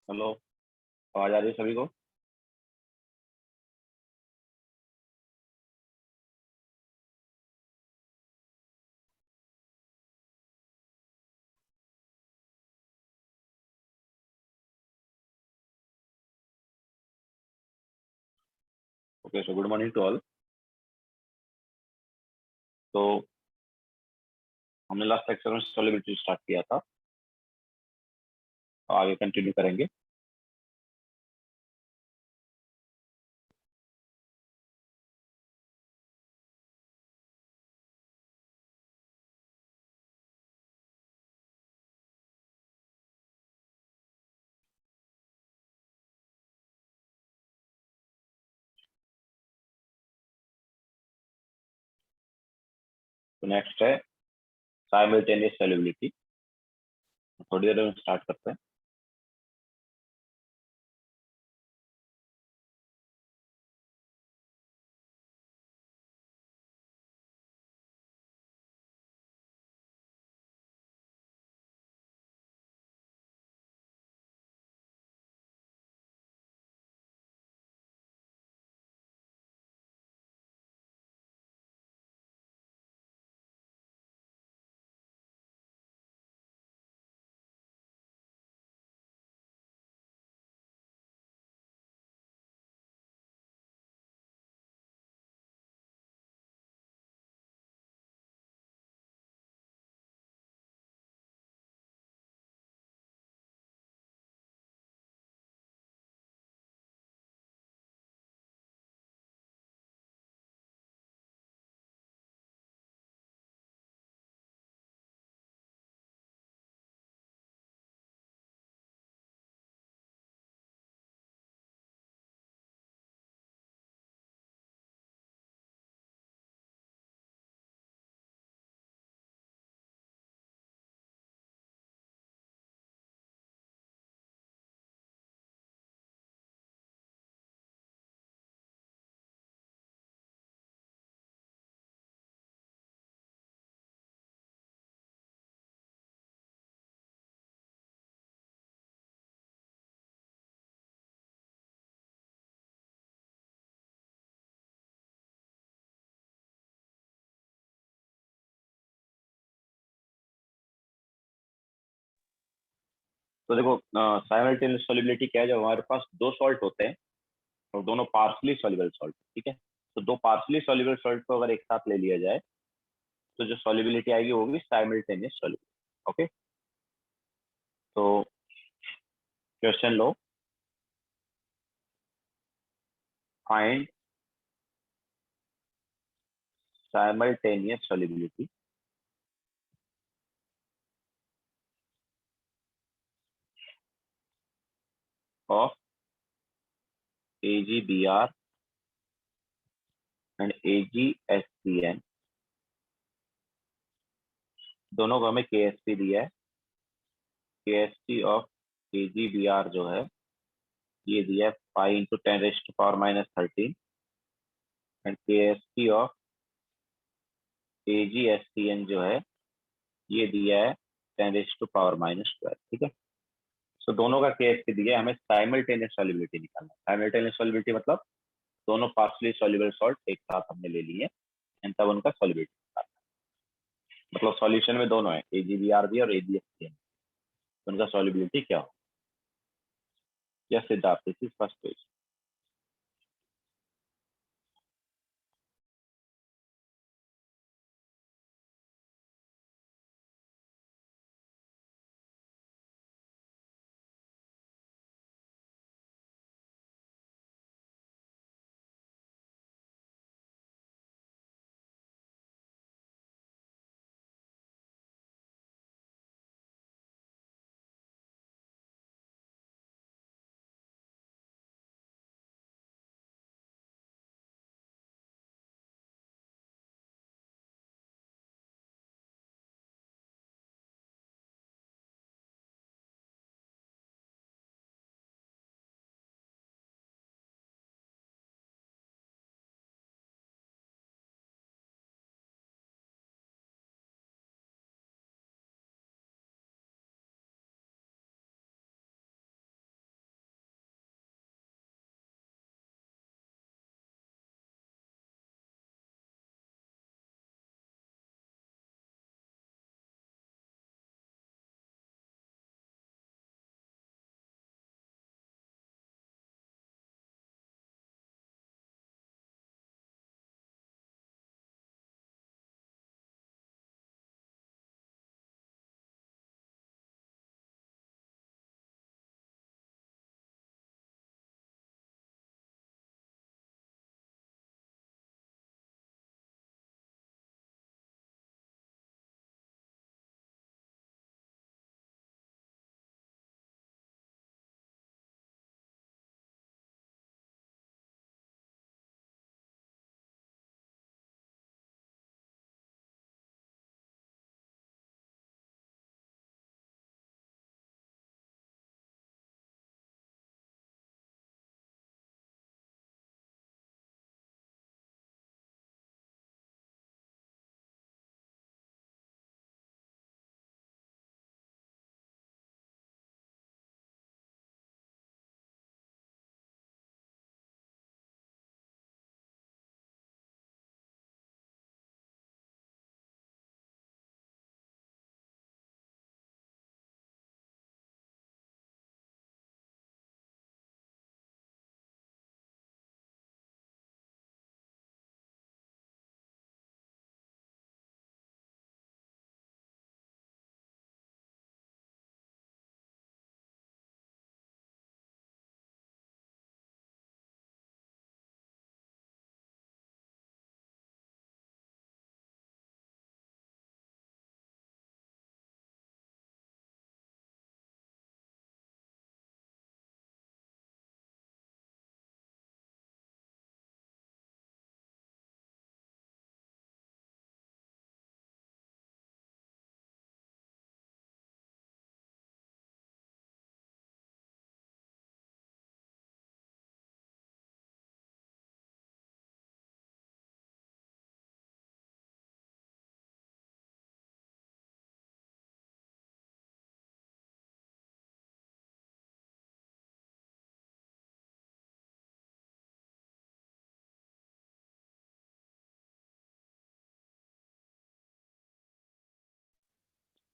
Hello. आवाज आ रही है सभी को? Okay, so good morning to all. तो हमने लास्ट लेक्चर में सॉलिबिलिटी स्टार्ट किया था, तो आगे कंटिन्यू करेंगे। तो नेक्स्ट है साइमल्टेनियस सॉलिबिलिटी। थोड़ी देर में स्टार्ट करते हैं। तो देखो, साइमल्टेनियस सॉलिबिलिटी क्या है? जब हमारे पास दो सॉल्ट होते हैं और दोनों पार्शली सॉल्युबल सॉल्ट, ठीक है। तो दो पार्शली सॉल्युबल सॉल्ट को अगर एक साथ ले लिया जाए तो जो सॉलिबिलिटी आएगी वो भी साइमल्टेनियस सॉलिबिलिटी। ओके, तो question low. Find simultaneous solubility of AgBr and AgSCn। दोनों को हमें KSP दिया है। KSP ऑफ AgBr जो है ये दिया है 5 × 10⁻⁻13 एंड KSP ऑफ AgSCn जो है ये दिया है 10⁻⁻12। ठीक है। सो दोनों का KSP दिया है, हमें साइमल्टेनियस सॉलिबिलिटी निकालना है। साइमल्टेनियस सॉलिबिलिटी मतलब दोनों पार्शली सॉल्युबल सॉल्ट एक साथ हमने ले लिए एंड तब उनका सॉलिबिलिटी निकालना है। मतलब सॉल्यूशन में दोनों है, AgBr भी और AgSCn। उनका सॉलिबिलिटी क्या हो? Yes Siddharth, this is first page.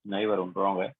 नहीं वरुण, रॉन्ग है।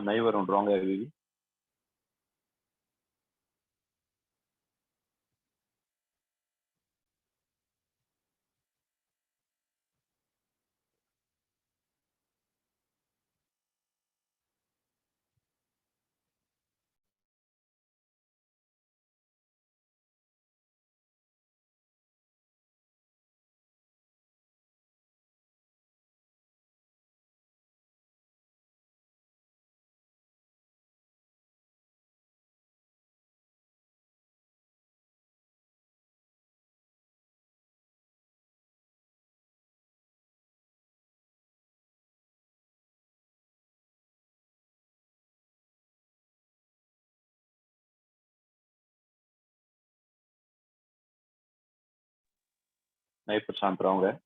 नहीं वरुण, रॉन्ग है अभी भी। नहीं प्रशांत, रॉन्ग है।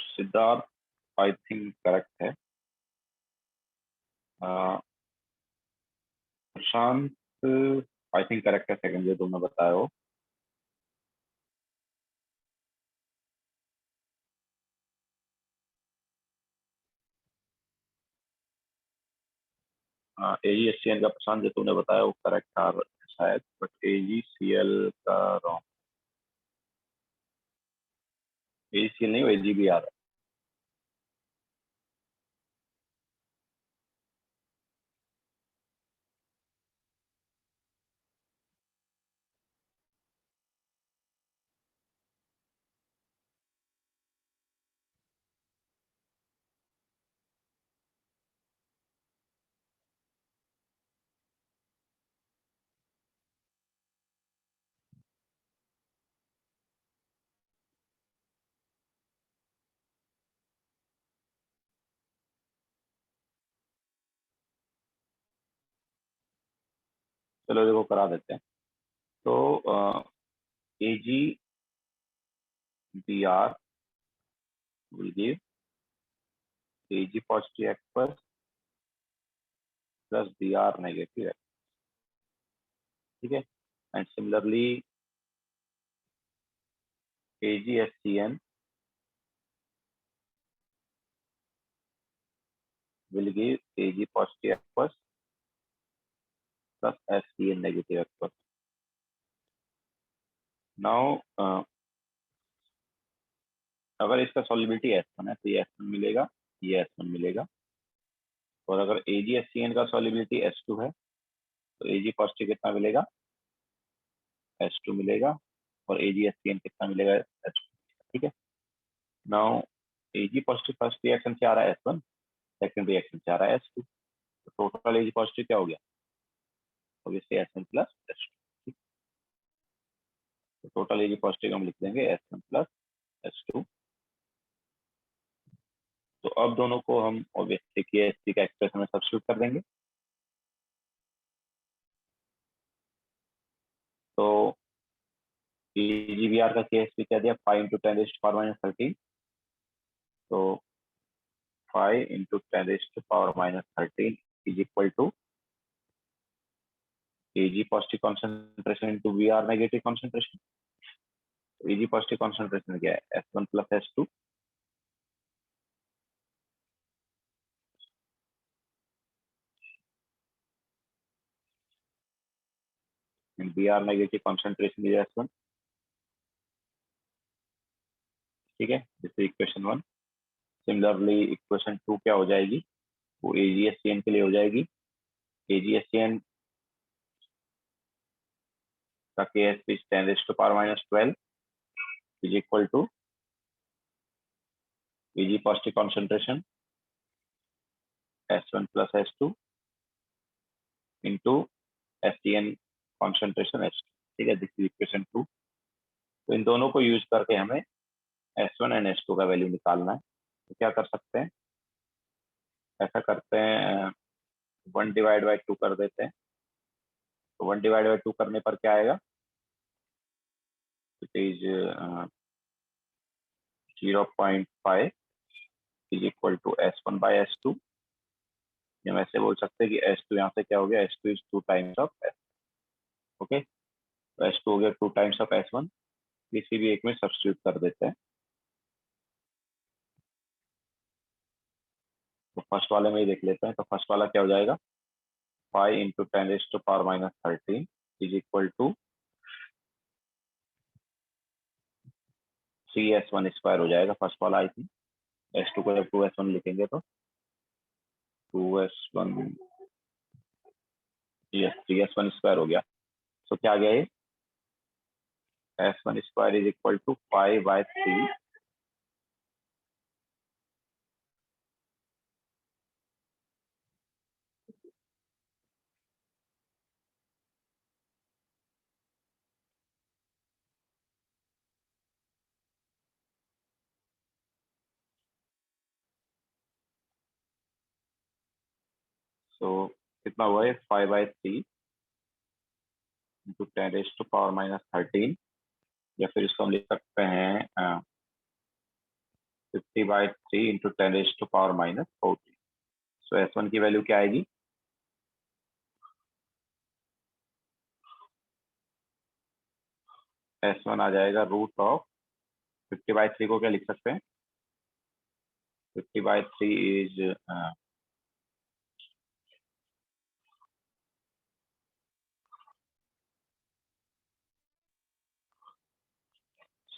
सिद्धार्थ आई थिंक करेक्ट है। प्रशांत आई थिंक करेक्ट है, सेकंड जो तुमने बताया हो। AgHCl का प्रशांत जो तुमने बताया वो करेक्ट था शायद, बट AgCl का रॉन्ग। AgBr है। चलो देखो करा देते हैं। तो AgBr will give Ag positive aqueous plus Br negative aqueous, ठीक है। And similarly AgHCN will give Ag positive aqueous plus HCN negative aqueous. Now अगर इसका सॉल्युबिलिटी S1 है तो ये S1 मिलेगा, ये S1 मिलेगा। और अगर AgHCN का सॉल्युबिलिटी S2 है तो Ag पॉजिटिव कितना मिलेगा, S2 मिलेगा। और AgHCN कितना मिलेगा, S2, ठीक है। Now Ag positive first reaction से आ रहा है S1, सेकंड रिएक्शन से आ रहा है S2, तो टोटल Ag पॉजिटिव क्या हो गया, ऑब्वियसली S1 प्लस S2। तो टोटल Ag पॉजिटिव हम लिख देंगे S1 प्लस S2। तो अब दोनों को हम ऑब्वियसली KSP का एक्सप्रेशन में सब्स्टिट्यूट कर देंगे। तो AgBr का KSP क्या दिया, 5 × 10⁻⁻13। तो 5 × 10⁻⁻13 is equal to Ag positive concentration into Br negative concentration. Ag positive concentration क्या है, S1 plus S2 and Br negative concentration is S1, ठीक है। This is equation 1। Similarly equation 2 क्या हो जाएगी, वो AgHCN के लिए हो जाएगी। AgHCN का KSP 10⁻⁻12 is equal to Ag positive concentration S1 plus S2 into HCN concentration S2, ठीक है। This is equation 2। तो इन दोनों को यूज करके हमें S1 एंड S2 का वैल्यू निकालना है। तो क्या कर सकते हैं, ऐसा करते हैं 1/2 कर देते हैं। तो 1/2 करने पर क्या आएगा, it is 0.5 is equal to S1/S2। हम ऐसे बोल सकते हैं कि S2 यहाँ से क्या हो गया, S2 is 2 times of S, okay. तो S2 हो गया 2 टाइम्स ऑफ S1, किसी भी एक में सब्स्टिट्यूट कर देते हैं। तो फर्स्ट वाले में ही देख लेते हैं। तो फर्स्ट वाला क्या हो जाएगा, 5 × 10⁻⁻13 is equal to 3S1 square हो जाएगा फर्स्ट वाला, आई थिंक। S2 को जब 2S1 लिखेंगे तो 2S1, यस 3S1 स्क्वायर हो गया। तो क्या आ गया ये, S1 square is equal to 5/3 so कितना हुआ है, 5/3 इंटू 10⁻⁻13, या फिर इसको हम लिख सकते हैं 50/3 इंटू 10⁻⁻14। सो S1 की वैल्यू क्या आएगी, S1 आ जाएगा √50/3 को क्या लिख सकते हैं, 50/3 इज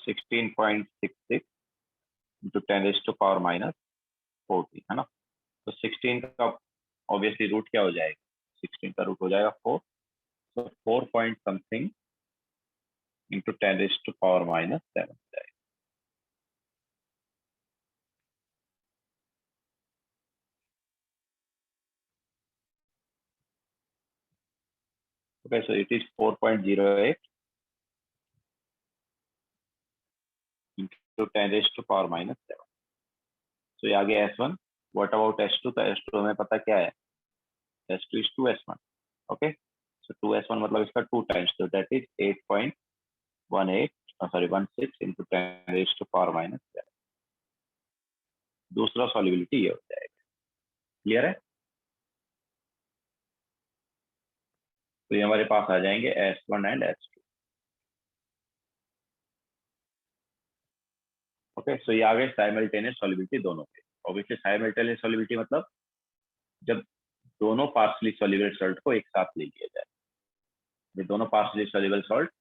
16.66 इंटू 10⁻⁻14 है ना। तो 16 का ऑब्वियसली रूट क्या हो जाएगा, 16 का रूट हो जाएगा 4, तो 4 पॉइंट समथिंग इंटू 10⁻⁻7 जाएगा। Okay, so it is 4.08 into 10⁻⁻7. So ये आ गया S1. What about S2? तो S2 हमें पता क्या है, S2 is 2S1. Okay, so 2S1 मतलब इसका 2 times, so that is 8.16 into 10⁻⁻7. दूसरा सॉल्युबिलिटी ये हो जाएगा। क्लियर है? तो ये हमारे पास आ जाएंगे S1 एंड S2। ओके, सो ये आ गए साइमल्टेनियस सॉल्युबिलिटी दोनों के। ऑब्वियसली साइमल्टेनियस सॉल्युबिलिटी मतलब जब दोनों पार्शियली सॉल्युबल सॉल्ट को एक साथ ले लिया जाए, ये दोनों पार्शियली सॉल्युबल सॉल्ट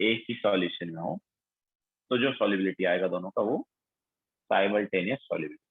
एक ही सॉल्यूशन में हो, तो जो सॉल्युबिलिटी आएगा दोनों का वो साइमल्टेनियस सॉल्युबिलिटी।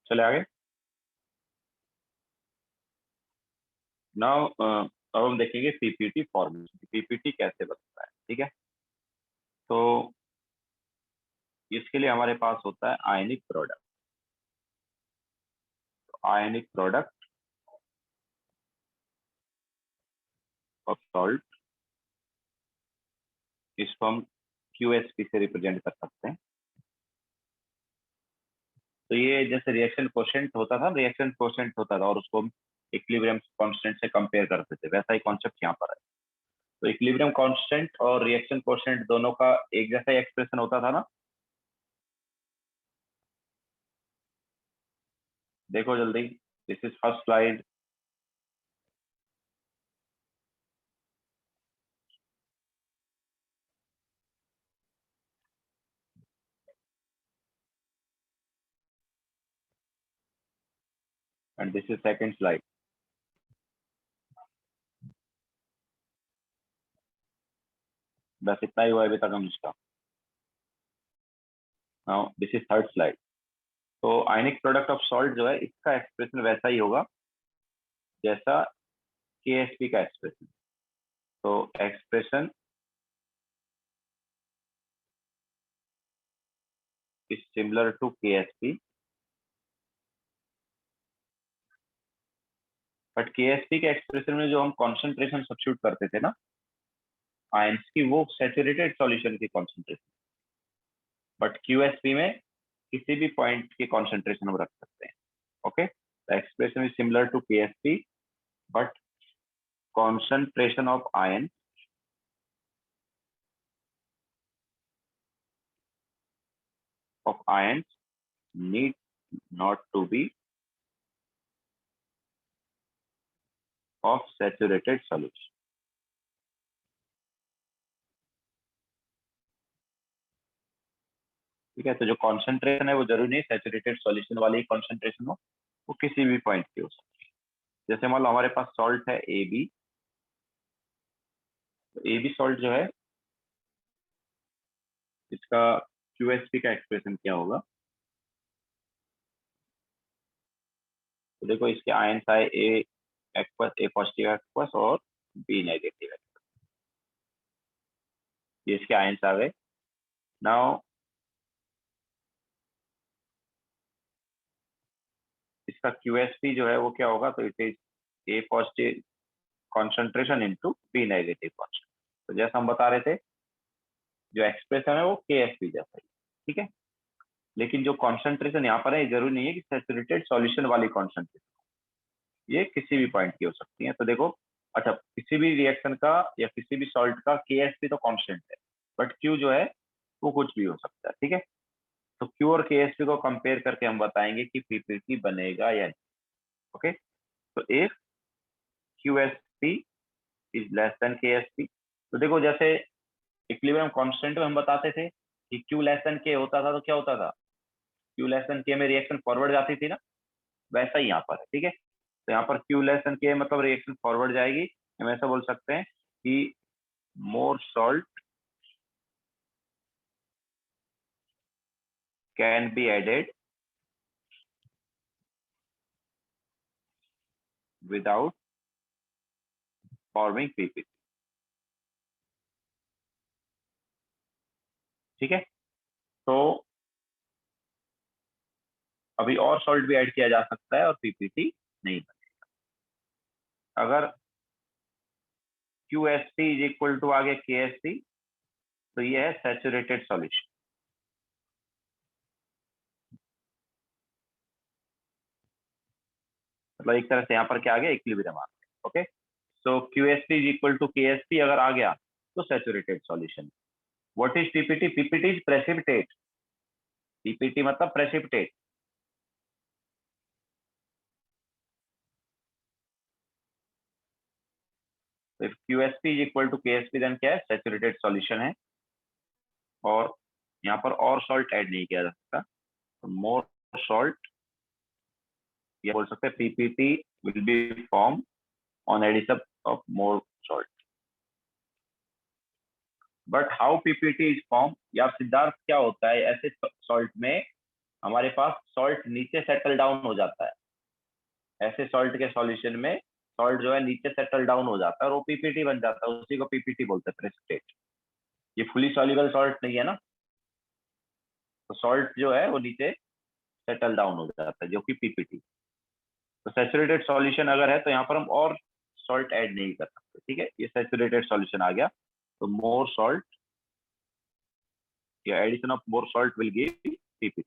चले आगे। नाउ अब हम देखेंगे पीपीटी फॉर्मूला, पीपीटी कैसे बनता है। ठीक है, तो इसके लिए हमारे पास होता है ionic product. Ionic product of salt, इसको हम QSP से रिप्रेजेंट कर सकते हैं। तो ये जैसे रिएक्शन कोशेंट होता था, रिएक्शन कोशेंट होता था और उसको हम इक्विलिब्रियम कांस्टेंट से कंपेयर करते थे, वैसा ही कॉन्सेप्ट यहाँ पर है। तो इक्विलिब्रियम कांस्टेंट और रिएक्शन कोशेंट दोनों का एक जैसा ही एक्सप्रेशन होता था ना। देखो जल्दी, this is first slide. And this is second slide. बस इतना ही हुआ अभी तक हम इसका। Now this is third slide. तो आयनिक प्रोडक्ट ऑफ सॉल्ट जो है, इसका एक्सप्रेशन वैसा ही होगा जैसा KSP का एक्सप्रेशन। तो expression is similar to KSP, but KSP के एक्सप्रेशन में जो हम कॉन्सेंट्रेशन सब्स्टिट्यूट करते थे ना आयंस की, वो सैचुरेटेड सॉल्यूशन की कॉन्सेंट्रेशन, बट QSP में किसी भी पॉइंट की कॉन्सेंट्रेशन हम रख सकते हैं। Okay, the expression is similar to KSP, but concentration of ion ions need not to be of saturated solution. ठीक है, तो जो कॉन्सेंट्रेशन है वो जरूरी नहीं सैचुरेटेड सॉल्यूशन वाली कॉन्सेंट्रेशन हो, वो किसी भी पॉइंट की हो सकती है। जैसे मान लो हमारे पास सॉल्ट है AB, तो AB सॉल्ट जो है इसका QSP का एक्सप्रेशन क्या होगा, तो देखो इसके आयंस आए A aqueous, A positive aqueous और B नेगेटिव एक्वस, ये इसके आयंस आ गए। नाउ इसका QSP जो है वो क्या होगा, तो it is A positive concentration into B negative concentration. तो जैसा हम बता रहे थे जो एक्सप्रेशन है वो KSP जैसा ही, ठीक है। लेकिन जो कॉन्सेंट्रेशन यहाँ पर है जरूरी नहीं है कि सैचुरेटेड सॉल्यूशन वाली कॉन्सेंट्रेशन, ये किसी भी पॉइंट की हो सकती है। तो देखो अच्छा, किसी भी रिएक्शन का या किसी भी सॉल्ट का KSP तो कांस्टेंट है, बट Q जो है वो कुछ भी हो सकता है, ठीक है। तो Q और KSP को कंपेयर करके हम बताएंगे कि PPT बनेगा या नहीं। ओके, तो if QSP is less than KSP, तो देखो जैसे इक्विलिब्रियम कांस्टेंट में हम बताते थे कि Q लेस देन K होता था तो क्या होता था, Q लेस देन K में रिएक्शन फॉरवर्ड जाती थी ना, वैसा ही यहाँ पर है, ठीक है। तो यहाँ पर Q लेस देन K मतलब रिएक्शन फॉरवर्ड जाएगी, हम ऐसा बोल सकते हैं कि more salt can be added without forming PPT, ठीक है। तो अभी और सॉल्ट भी ऐड किया जा सकता है और PPT नहीं बनेगा। अगर QSP इज इक्वल टू आ गया KSP, तो ये है सैचुरेटेड सॉल्यूशन। मतलब एक तरह से यहाँ पर क्या आ गया, इक्विलिब्रियम आ गया। Okay, so QSP is equal to KSP अगर आ गया तो saturated solution. What is PPT? PPT is precipitate. PPT मतलब precipitate. If QSP is equal to KSP then क्या है, सैचुरेटेड सॉल्यूशन है। और यहाँ पर और सॉल्ट ऐड नहीं किया जा सकता, तो मोर सॉल्ट ये बोल सकते हैं PPT will be form on addition of more salt. But how PPT is form, या सिद्धार्थ क्या होता है ऐसे सॉल्ट में, हमारे पास सॉल्ट नीचे सेटल डाउन हो जाता है। ऐसे सॉल्ट के सॉल्यूशन में सॉल्ट जो है नीचे सेटल डाउन हो जाता है और वो PPT बन जाता है, उसी को PPT बोलते हैं, प्रेसिपिटेट। ये फुली सॉल्युबल सॉल्ट नहीं है ना, तो सॉल्ट जो है वो नीचे सेटल डाउन हो जाता है जो कि PPT। तो सैचुरेटेड सॉल्यूशन अगर है तो यहाँ पर हम और सॉल्ट ऐड नहीं कर सकते, ठीक है। ये सैचुरेटेड सॉल्यूशन आ गया, तो मोर सॉल्ट या addition of more salt will give PPT।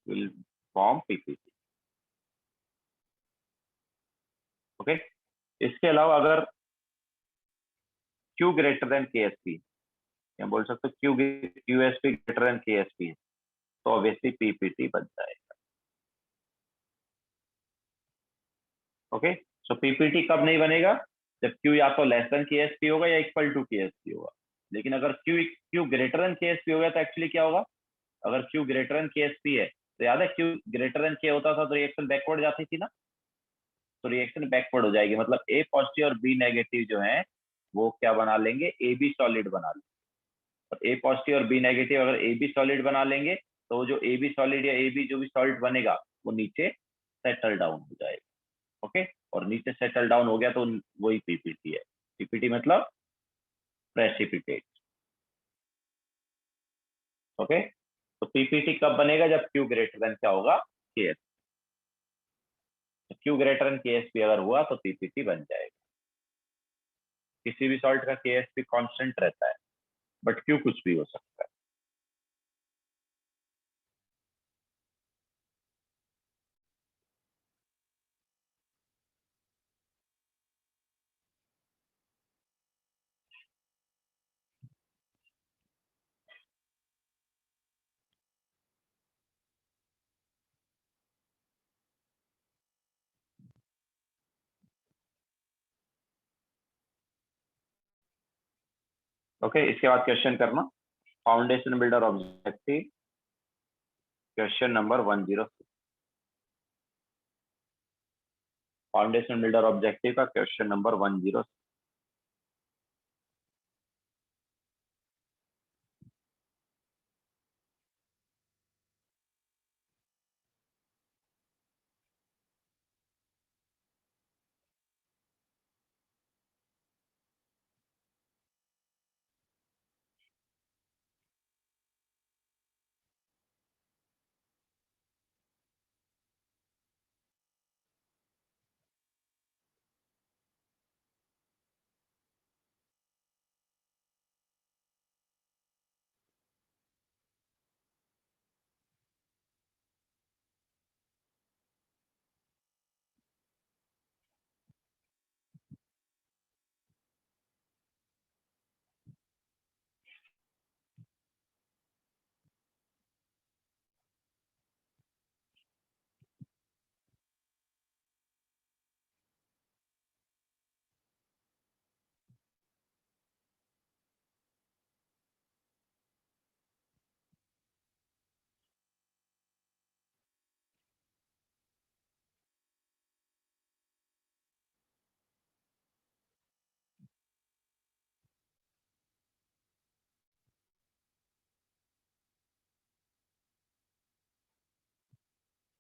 Will form PPT। ओके, इसके अलावा अगर Q ग्रेटर देन KSP, या बोल सकते हो QSP ग्रेटर देन KSP, तो ऑब्वियसली PPT बन जाएगा। ओके, सो PPT कब नहीं बनेगा, जब Q या तो लेस देन KSP होगा या इक्वल टू KSP होगा। लेकिन अगर Q ग्रेटर देन KSP होगा तो एक्चुअली क्या होगा, अगर Q ग्रेटर देन KSP है तो याद है Q ग्रेटर देन K होता था तो रिएक्शन बैकवर्ड जाती थी ना, तो रिएक्शन बैकवर्ड हो जाएगी, मतलब A पॉजिटिव और B नेगेटिव जो है वो क्या बना लेंगे, AB सॉलिड बना लेंगे। और A पॉजिटिव और B नेगेटिव अगर AB सॉलिड बना लेंगे तो वो जो AB सॉलिड या AB जो भी सॉल्ट बनेगा वो नीचे सेटल डाउन हो जाएगा। ओके, और नीचे सेटल डाउन हो गया तो वही PPT है। PPT मतलब प्रेसिपिटेट। ओके, तो PPT कब बनेगा, जब Q ग्रेटर देन क्या होगा, KS। Q greater than KSP अगर हुआ तो PPT बन जाएगा। किसी भी सॉल्ट का KSP कांस्टेंट रहता है, बट Q कुछ भी हो सकता है। ओके, इसके बाद क्वेश्चन करना, foundation builder objective, question number 106। Foundation builder objective का क्वेश्चन नंबर 106।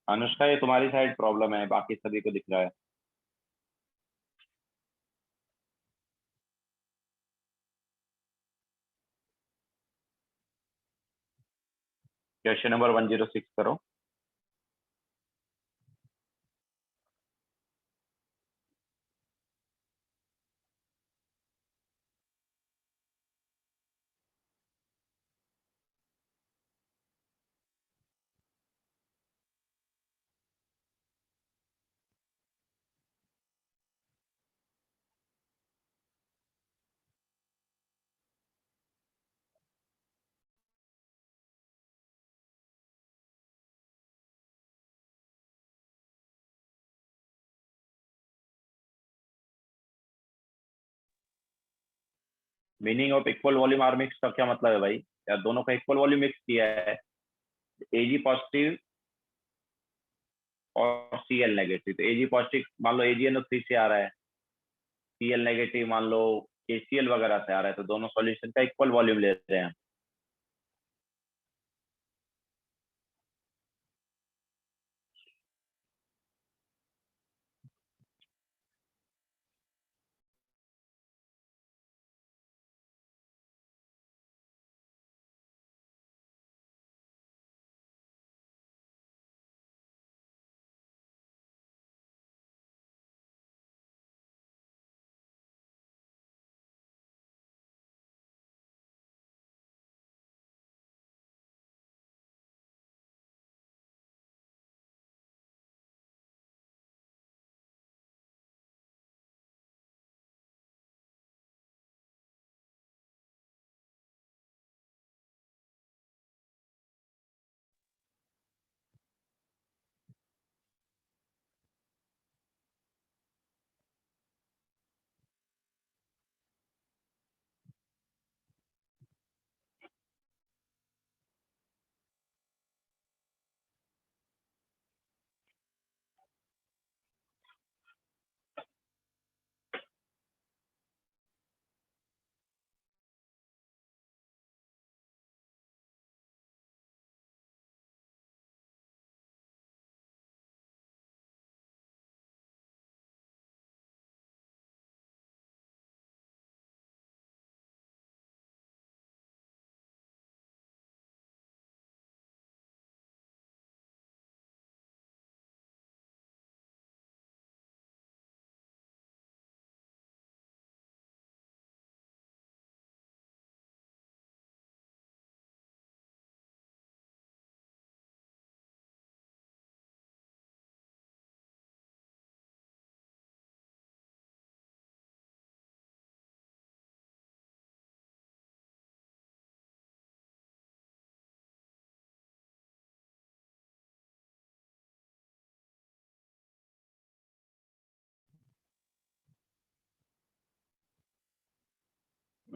अनुष्का, ये तुम्हारी साइड प्रॉब्लम है, बाकी सभी को दिख रहा है। क्वेश्चन नंबर 106 करो। Meaning of equal volume are mix का क्या मतलब है भाई? यार दोनों का इक्वल वॉल्यूम मिक्स किया है, एजी पॉजिटिव और सीएल नेगेटिव। तो एजी पॉजिटिव मान लो AgNO3 से आ रहा है, सीएल नेगेटिव मान लो KCl वगैरह से आ रहा है, तो दोनों सॉल्यूशन का इक्वल वॉल्यूम ले रहे हैं।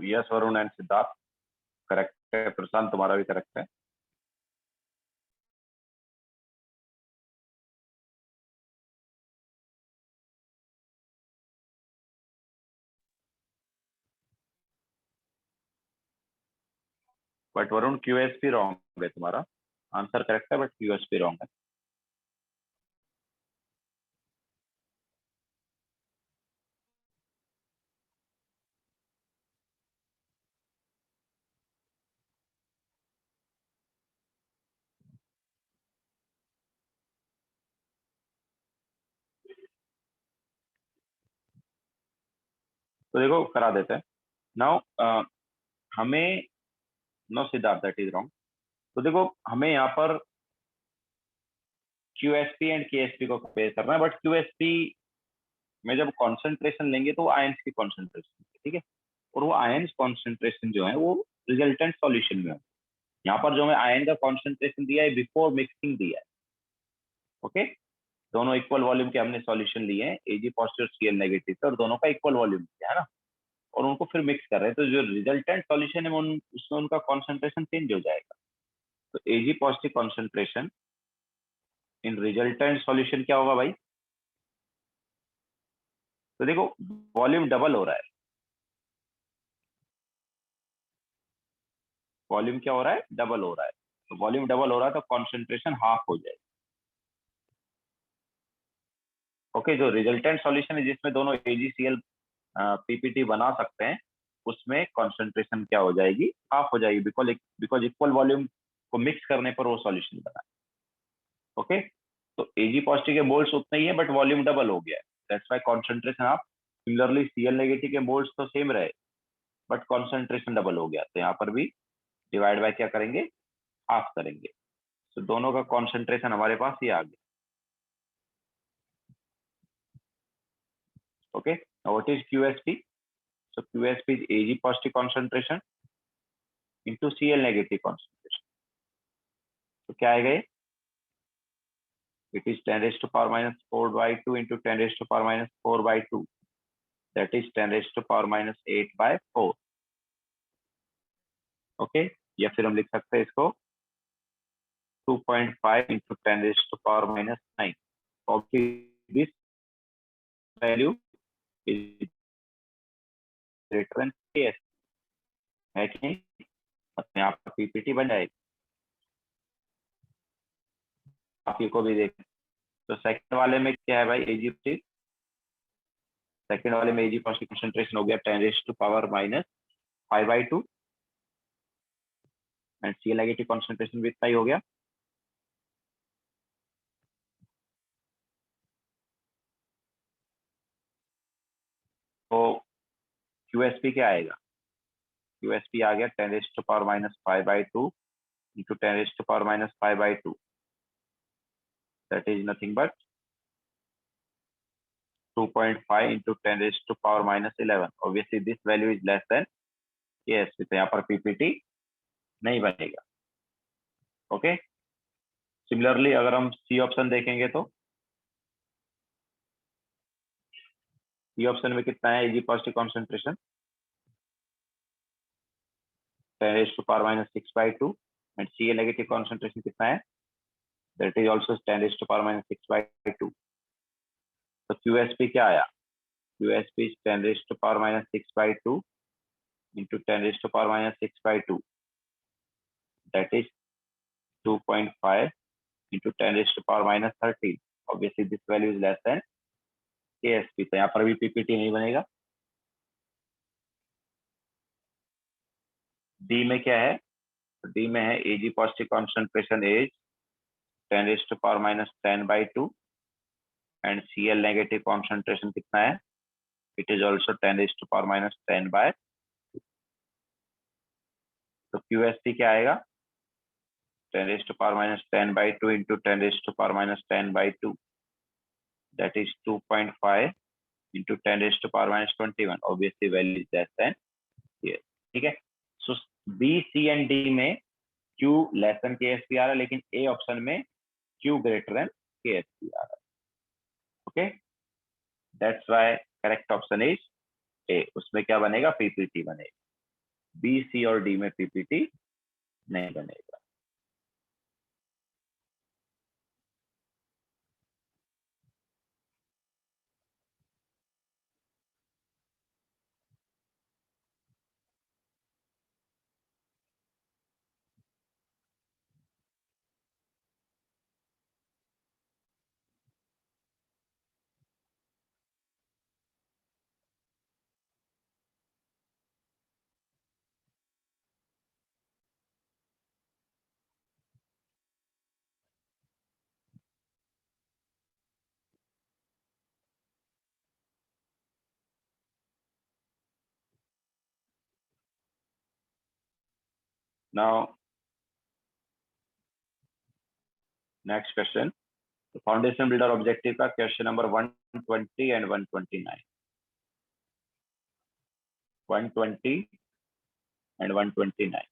Yes Varun and Siddharth, correct है। प्रशांत तुम्हारा भी करेक्ट है। बट वरुण क्यूएसपी रॉन्ग है तुम्हारा। आंसर करेक्ट है बट क्यूएसपी रॉन्ग है। तो देखो करा देते हैं नाउ। हमें no Siddharth, that is wrong. तो देखो हमें यहाँ पर क्यूएसपी एंड केएसपी को कंपेयर करना है, बट क्यूएसपी में जब कॉन्सेंट्रेशन लेंगे तो आयंस की कॉन्सेंट्रेशन, ठीक है, और वो आयंस कॉन्सेंट्रेशन जो है वो रिजल्टेंट सॉल्यूशन में है। यहाँ पर जो हमें आयन का कॉन्सेंट्रेशन दिया है बिफोर मिक्सिंग दिया है। ओके, दोनों इक्वल वॉल्यूम के हमने सॉल्यूशन लिए हैं, एजी पॉजिटिव सीएल नेगेटिव से, और दोनों का इक्वल वॉल्यूम दिया है ना, और उनको फिर मिक्स कर रहे हैं। तो जो रिजल्टेंट सॉल्यूशन है उसमें उनका कॉन्सेंट्रेशन चेंज हो जाएगा। तो Ag positive concentration in resultant solution क्या होगा भाई? तो देखो वॉल्यूम डबल हो रहा है। वॉल्यूम क्या हो रहा है? डबल हो रहा है। तो वॉल्यूम डबल हो रहा है तो कॉन्सेंट्रेशन हाफ हो जाएगा। ओके, जो रिजल्टेंट सॉल्यूशन है जिसमें दोनों एजीसीएल पीपीटी बना सकते हैं, उसमें कॉन्सेंट्रेशन क्या हो जाएगी? हाफ हो जाएगी, बिकॉज इक्वल वॉल्यूम को मिक्स करने पर वो सॉल्यूशन बना। ओके, तो एजी पॉजिटिव के मोल्स उतने ही है बट वॉल्यूम डबल हो गया है, that's why concentration half. Similarly CL negative के मोल्स तो सेम रहे बट कॉन्सेंट्रेशन डबल हो गया, तो यहाँ पर भी डिवाइड बाय क्या करेंगे? हाफ करेंगे। तो दोनों का कॉन्सेंट्रेशन हमारे पास ये आ गया। Okay, what is QSP? So QSP is Ag positive concentration into Cl negative concentration. तो क्या आएगा ये? It is 10 raised to power minus 4 by 2 into 10 raised to power minus 4 by 2. That is 10 raised to power minus 8 by 4. Okay, या फिर हम लिख सकते हैं इसको 2.5 into 10 raised to power minus 9. Obviously, this value is greater than KS. है कि नहीं? अपने आप का पीपीटी बन जाएगी। बाकी को भी देख। तो सेकंड वाले में क्या है भाई? एजी सेकंड वाले में एजी पॉजिटिव कंसंट्रेशन हो गया 10 raised to power minus 5 by 2 and C negative concentration भी इतना ही हो गया। तो क्यूएसपी क्या आएगा? क्यूएसपी आ गया 10 raised to power minus 5 by 2 into 10 raised to power minus 5 by 2. That is nothing but 2.5 into 10 raised to power minus 11. Obviously, this value is less than yes. तो यहाँ पर पीपीटी नहीं बनेगा। ओके, सिमिलरली अगर हम सी ऑप्शन देखेंगे तो C option में कितना है Ag positive concentration? 10 raised to power minus 6 by 2 and C negative concentration कितना है? That is also 10 raised to power minus 6 by 2. तो क्यूएसपी क्या आया? QSP is 10 raised to power minus 6 by 2 into 10 raised to power minus 6 by 2. That is 2.5 into 10 raised to power minus 13. Obviously, this value is less than KSP. तो यहाँ पर भी PPT नहीं बनेगा। D में क्या है? D में है AG positive concentration is 10 raised to power minus 10 by 2 and CL negative concentration कितना है? It is also 10 raised to power minus 10 by 2. तो QSP क्या आएगा? 10 raised to power minus 10 by 2 into 10 raised to power minus 10 by 2. That is 2.5 into 10 raised to power minus 21. Obviously, value is less than here. ठीक है? So B, C and D में Q less than KSP आ रहा है, लेकिन A option में Q greater than KSP आ रहा है। Okay? That's why correct option is A. उसमें क्या बनेगा? PPT बनेगा। बी, सी और डी में पीपीटी नहीं बनेगा। Now next question, foundation builder objective का क्वेश्चन नंबर 120 एंड 129, 120 एंड 129।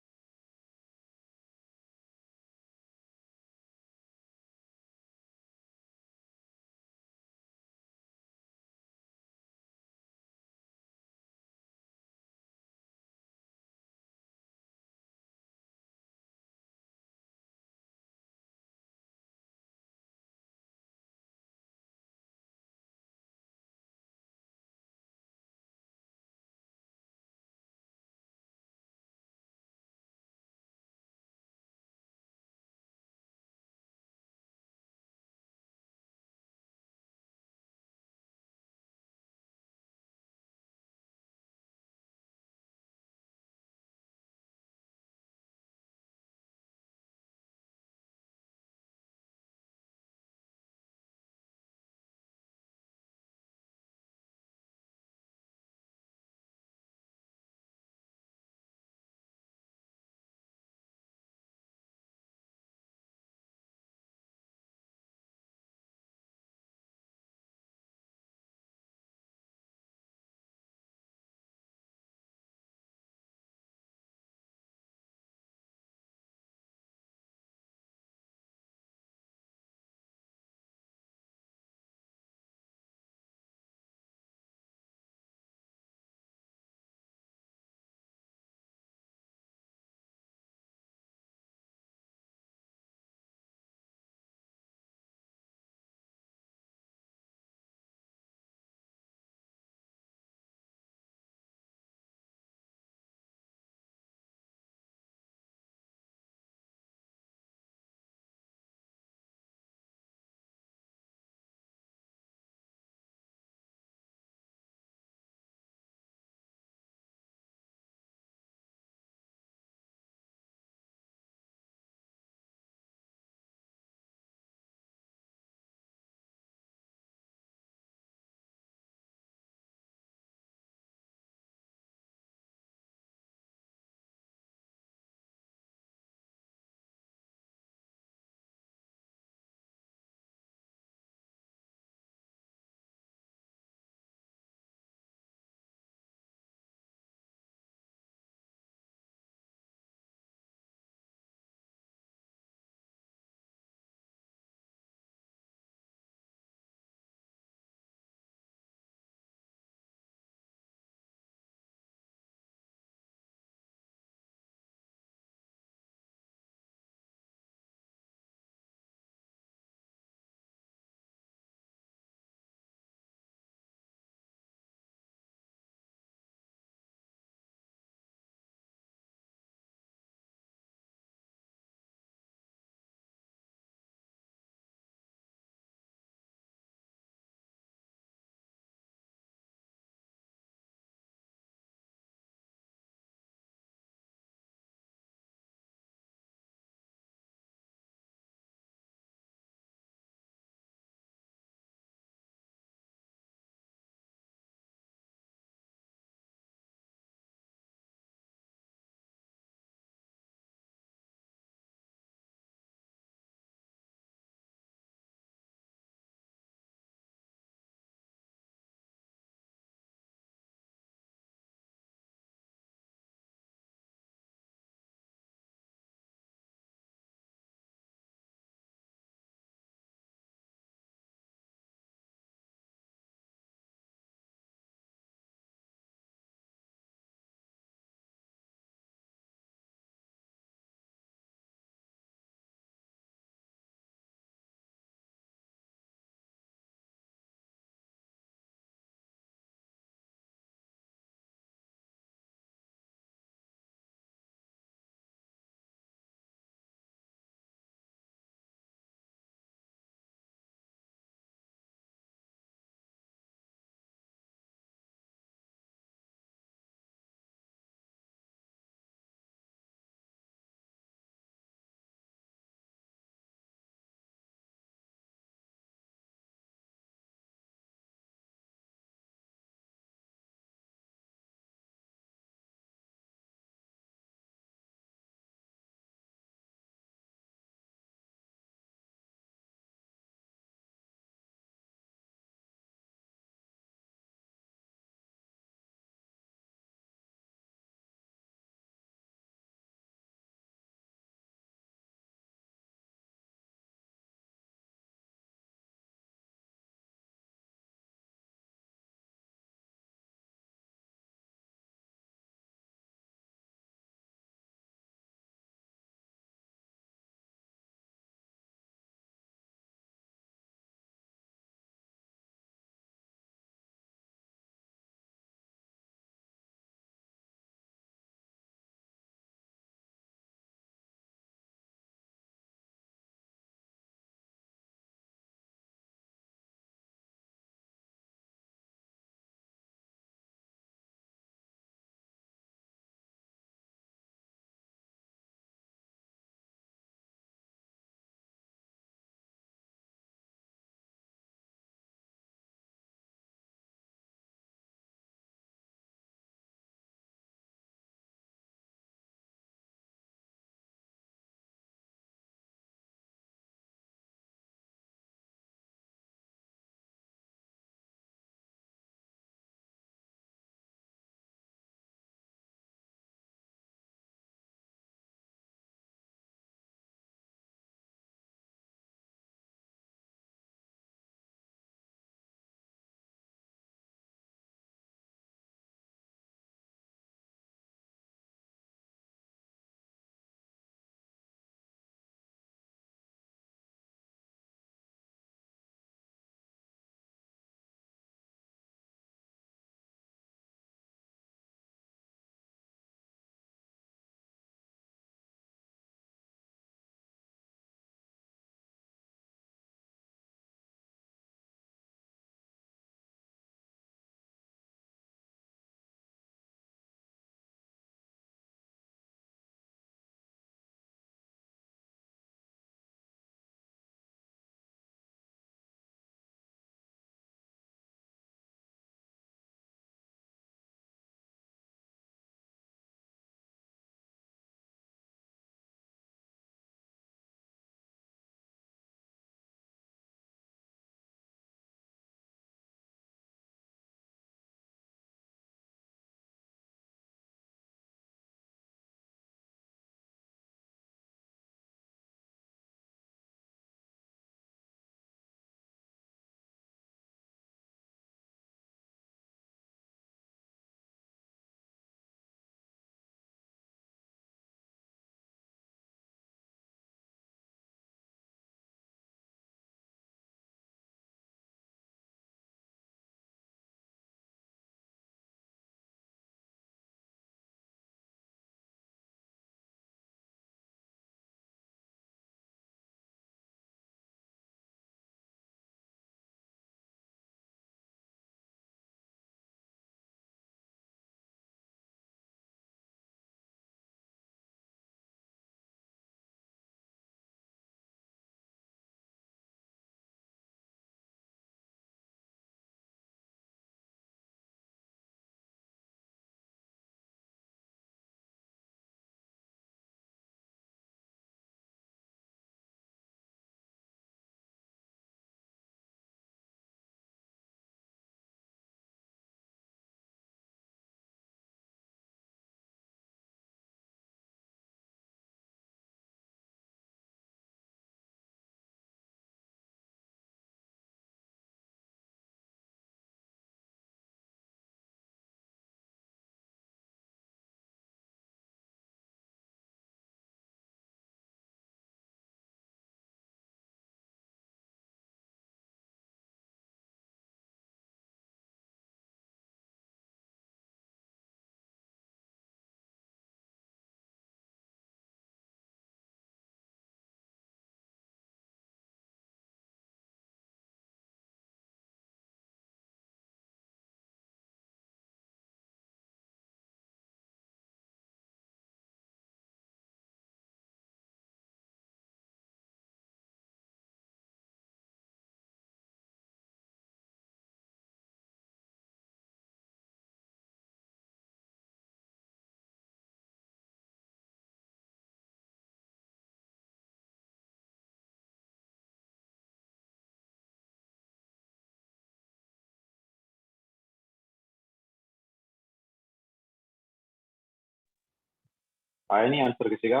आया नहीं आंसर किसी का?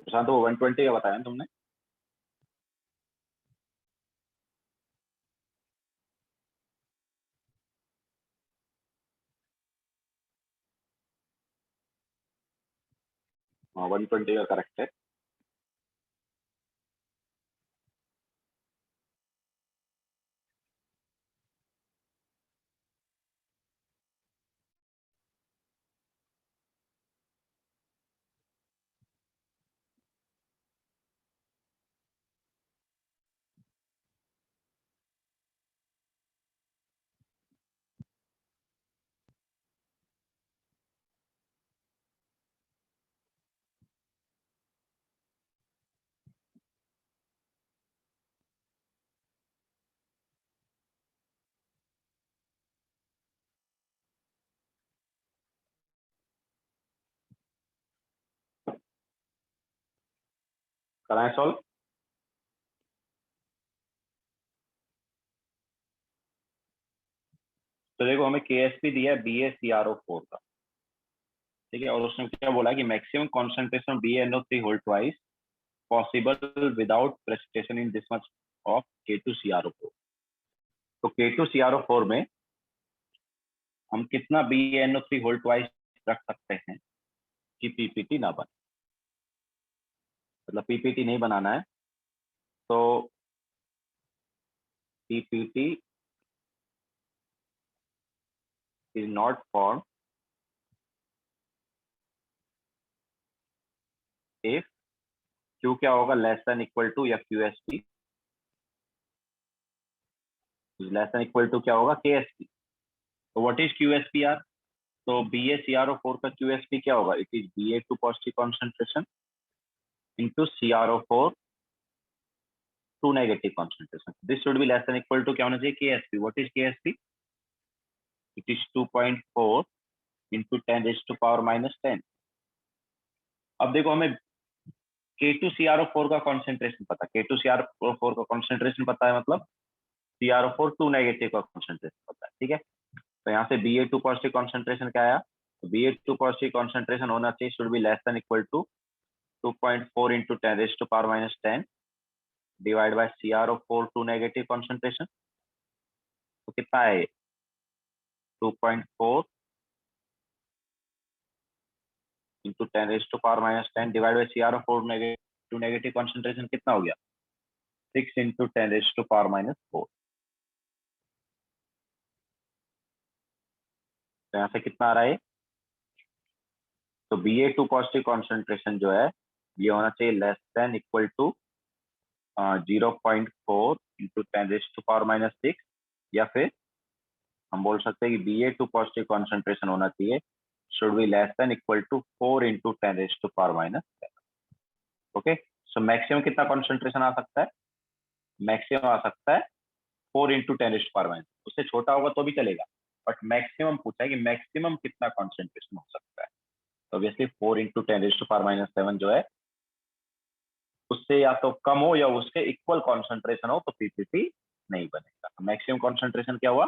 प्रशांत, वो 120 का बताया ना तुमने? हाँ, 120 का करेक्ट है। कराएं सॉल्व? तो देखो, हमें केएसपी दिया है BaCrO4 का, ठीक है, और उसने क्या बोला कि maximum concentration BaNO3 whole twice possible without precipitation in this much of K2CrO4। तो K2CrO4 में हम कितना BaNO3 होल ट्वाइस रख सकते हैं कि पीपीटी ना बने, मतलब पीपीटी नहीं बनाना है। तो PPT is not form if Q क्या होगा, लेस देन इक्वल टू, या QSP less than equal to क्या होगा, KSP। तो व्हाट इज QSP यार? तो BaCrO4 का QSP क्या होगा? It is Ba2 positive concentration into CrO4 2 negative concentration. This should be less than equal to क्या होना चाहिए, KSP। What is KSP? It is 2.4 into 10⁻⁻10। अब देखो, हमें K2CrO4 का कॉन्सेंट्रेशन पता है, K2CrO4 का कॉन्सेंट्रेशन पता है, मतलब CrO4 2 नेगेटिव का कॉन्सेंट्रेशन पता है, ठीक है। तो यहाँ से Ba2 पॉजिटिव कॉन्सेंट्रेशन क्या आया? तो Ba2 पॉजिटिव कॉन्सेंट्रेशन होना चाहिए, should be less than equal to 2.4 into 10⁻⁻10 divide by CrO4 2 negative concentration. तो कितना है? 2.4 into 10⁻⁻10 divide by CrO4 two negative concentration कितना हो गया? 6 इंटू 10⁻⁻4। तो यहाँ से कितना आ रहा है? तो Ba2 पॉजिटिव कॉन्सेंट्रेशन जो है, ये होना चाहिए less than equal to 0.4 into 10⁻⁻6, या फिर हम बोल सकते हैं कि Ba2 पॉजिटिव कॉन्सेंट्रेशन होना चाहिए, should be less than equal to 4 into 10⁻⁻7। Okay, so maximum कितना कॉन्सेंट्रेशन आ सकता है? मैक्सिमम आ सकता है 4 इंटू 10⁻⁻7। उससे छोटा होगा तो भी चलेगा, बट मैक्सिमम पूछा है कि मैक्सिमम कितना कॉन्सेंट्रेशन हो सकता है। तो ऑब्वियसली 4 इंटू 10⁻⁻7 जो है, उससे या तो कम हो या उसके इक्वल कॉन्सेंट्रेशन हो तो पीपीटी नहीं बनेगा। मैक्सिमम कॉन्सेंट्रेशन क्या हुआ?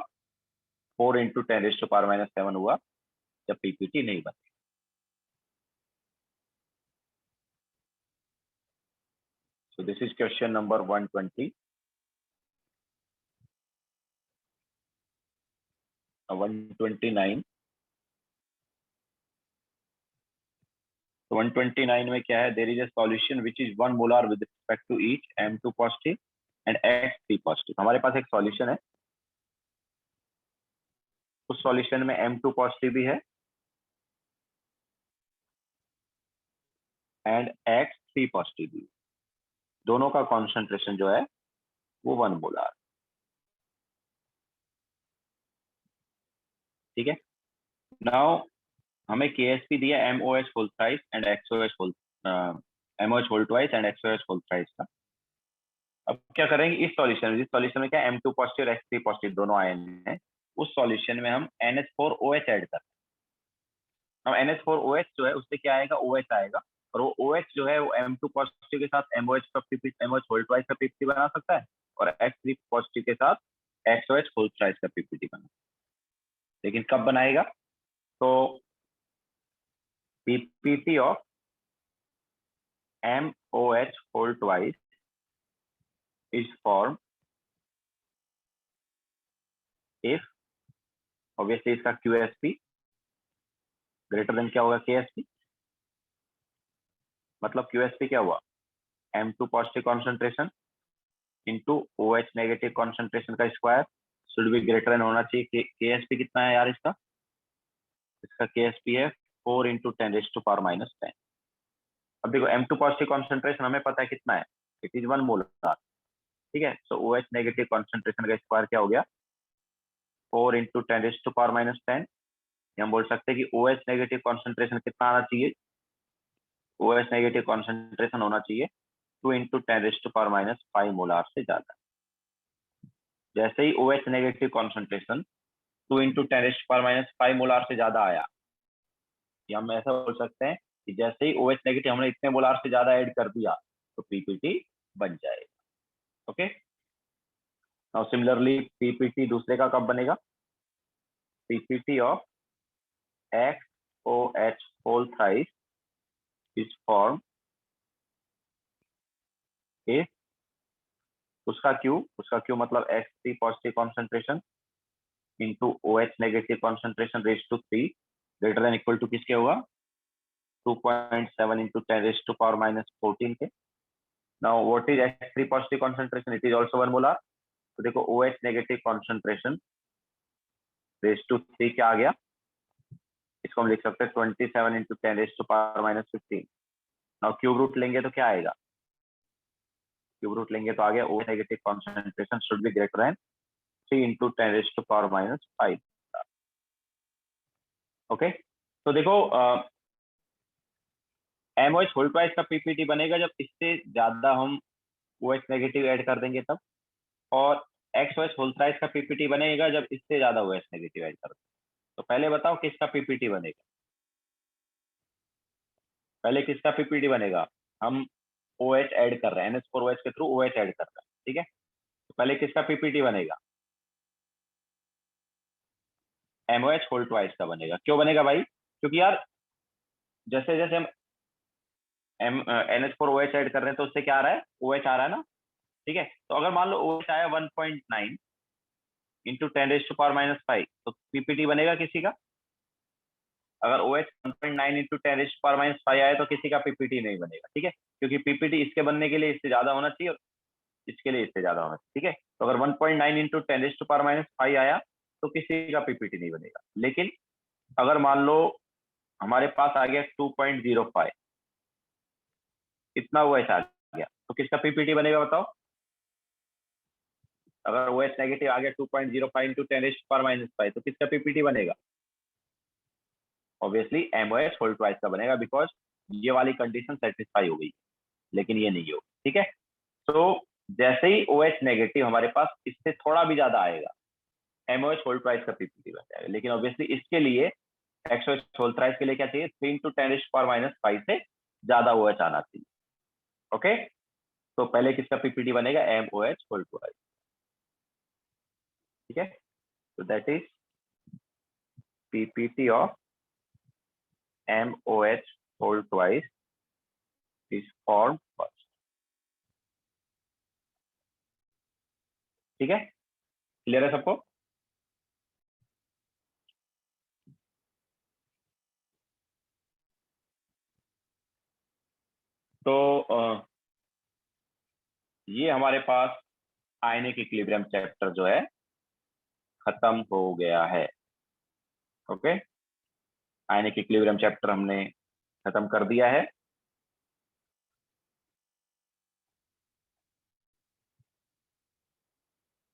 4 इंटू 10⁻⁻7 हुआ, जब पीपीटी नहीं बनेगा। So this is question number 120. 129। तो 129 में क्या है? There is a solution which is 1 molar with respect to each M2 positive and X3 positive. हमारे पास एक सॉल्यूशन है, उस सॉल्यूशन में M2 पॉजिटिव भी है एंड X3 पॉजिटिव भी है। दोनों का कॉन्सेंट्रेशन जो है वो 1 मोलर, ठीक है। नाउ हमें KSP दिया MOH whole thrice and XOH whole MOH whole twice and XOH whole thrice का। अब क्या करेंगे इस सॉल्यूशन में, जिस सॉल्यूशन में क्या M2 पॉजिटिव और H3 पॉजिटिव दोनों आयन हैं, उस सॉल्यूशन में हम NH4OH ऐड करते हैं। अब NH4OH जो है उससे क्या आएगा, OH आएगा, और वो OH जो है वो M2 पॉजिटिव के साथ MOH का MOH होल ट्वाइस का पीपीटी बना सकता है, और H3 पॉजिटिव के साथ XOH होल ट्वाइस का पीपीटी बना, लेकिन कब बनाएगा, तो PPT of MOH whole twice is formed if obviously इसका QSP ग्रेटर देन क्या होगा KSP, मतलब QSP क्या हुआ, M2 positive concentration into OH negative concentration का square should be greater than होना चाहिए। KSP कितना है यार इसका KSP है 4 इंटू 10⁻⁻10। अब देखो M2 पॉजिटिव कॉन्सेंट्रेशन हमें पता है कितना है, इट इज 1 मोलर, ठीक है। सो OH नेगेटिव कॉन्सेंट्रेशन का स्क्वायर क्या हो गया 4 इंटू 10⁻10। हम बोल सकते हैं कि OH नेगेटिव कॉन्सेंट्रेशन कितना आना चाहिए, OH नेगेटिव कॉन्सेंट्रेशन होना चाहिए 2 इंटू 10⁻5 मोलार से ज्यादा। जैसे ही OH negative concentration 2 into 10⁻5 molar से ज्यादा आया, या हम ऐसा बोल सकते हैं कि जैसे ही OH नेगेटिव हमने इतने मोलार से ज्यादा ऐड कर दिया तो पीपीटी बन जाएगा। ओके, नाउ सिमिलरली पीपीटी दूसरे का कब बनेगा, PPT of XOH whole thrice is form if उसका Q मतलब X3 positive concentration into OH negative concentration raise to 3 greater than equal to किसके होगा 2.7 इंटू 10⁻⁻14 के। Now what is X3 positive concentration, it is also 1 molar. तो देखो OH negative concentration raise to 3 क्या आ गया, इसको हम लिख सकते हैं 27 इंटू 10⁻⁻15। नाउ क्यूब रूट लेंगे तो क्या आएगा, क्यूब रूट लेंगे तो आ गया OH negative concentration should be greater then 3 into 10⁻⁵। Okay, तो देखो MOH होल ट्वाइस का पीपीटी बनेगा जब इससे ज्यादा हम OH नेगेटिव ऐड कर देंगे तब, और XOH होल थ्राइस का पीपीटी बनेगा जब इससे ज्यादा OH नेगेटिव ऐड कर देंगे। तो पहले बताओ किसका पीपीटी बनेगा, पहले किसका पीपीटी बनेगा, हम OH ऐड कर रहे हैं, NH4OH के थ्रू OH ऐड कर रहे हैं, ठीक है। तो पहले किसका पीपीटी बनेगा, MOH होल ट्वाइस का बनेगा। क्यों बनेगा भाई, क्योंकि यार जैसे जैसे हम NH4OH ऐड कर रहे हैं तो उससे क्या आ रहा है, OH आ रहा है ना, ठीक है। तो अगर मान लो OH आया 1.9 इंटू 10⁻⁻5 तो पीपीटी बनेगा किसी का, अगर OH 1.9 इंटू 10⁻⁻5 आया तो किसी का पीपीटी नहीं बनेगा, ठीक है, क्योंकि पीपीटी इसके बनने के लिए इससे ज्यादा होना चाहिए और इसके लिए इससे ज्यादा होना चाहिए, ठीक है। तो अगर 1.9 इंटू 10⁻⁵ आया तो किसी का पीपीटी नहीं बनेगा। लेकिन अगर मान लो हमारे पास आ गया 2.05, इतना OH आ गया तो किसका पीपीटी बनेगा बताओ, अगर OH नेगेटिव आ गया 2.05 इंटू 10⁻⁵ तो किसका पीपीटी बनेगा, ऑब्वियसली MOH होल ट्वाइस का बनेगा, बिकॉज ये वाली कंडीशन सेटिस्फाई हो गई, लेकिन ये नहीं हो, ठीक है। तो जैसे ही OH नेगेटिव हमारे पास इससे थोड़ा भी ज्यादा आएगा MOH होल ट्वाइस का पीपीटी बन जाएगा, लेकिन ऑब्वियसली इसके लिए XOH होल थ्राइस के लिए क्या चाहिए 3 इंटू 10⁻⁵ से ज्यादा OH आना चाहिए। ओके, तो पहले किसका पीपीटी बनेगा MOH होल ट्वाइस, ठीक है। तो that is PPT of MOH whole twice is form first, ठीक है, क्लियर है सबको। तो ये हमारे पास आयनिक इक्विलिब्रियम चैप्टर जो है खत्म हो गया है। ओके, आयनिक इक्विलिब्रियम चैप्टर हमने खत्म कर दिया है।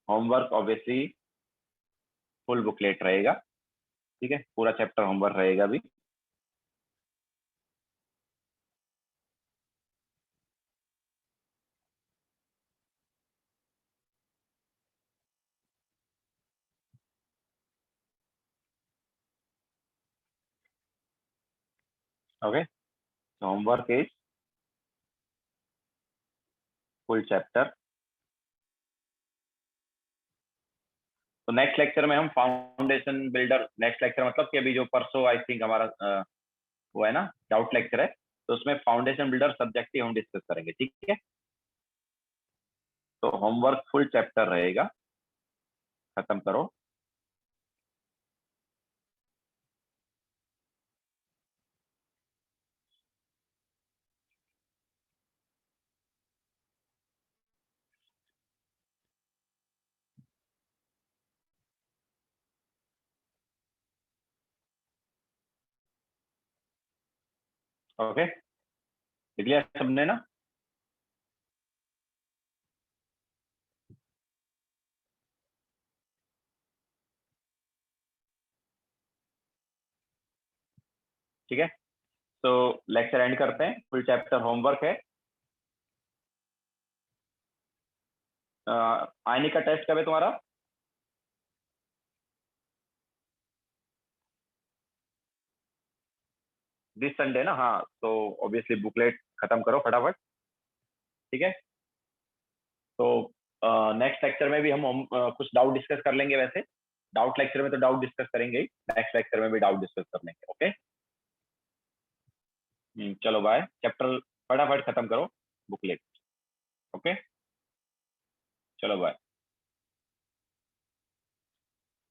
होमवर्क ऑब्वियसली फुल बुकलेट रहेगा, ठीक है, पूरा चैप्टर होमवर्क रहेगा भी। Okay, homework is full chapter. तो नेक्स्ट लेक्चर में हम फाउंडेशन बिल्डर, नेक्स्ट लेक्चर मतलब कि अभी जो परसों आई थिंक हमारा वो है ना डाउट लेक्चर है, तो उसमें फाउंडेशन बिल्डर सब्जेक्ट ही हम डिस्कस करेंगे, ठीक है। तो होमवर्क फुल चैप्टर रहेगा, खत्म करो। ओके, लिख लिया सबने ना? ठीक है, तो लेक्चर एंड करते हैं। फुल चैप्टर होमवर्क है। आने का टेस्ट कब है तुम्हारा? दिस संडे ना? हाँ, तो ऑब्वियसली बुकलेट खत्म करो फटाफट, ठीक है। तो नेक्स्ट लेक्चर में भी हम कुछ डाउट डिस्कस कर लेंगे। वैसे डाउट लेक्चर में तो डाउट डिस्कस करेंगे ही, नेक्स्ट लेक्चर में भी डाउट डिस्कस कर लेंगे। ओके, चलो बाय। चैप्टर फटाफट खत्म करो, बुकलेट। ओके, चलो बाय।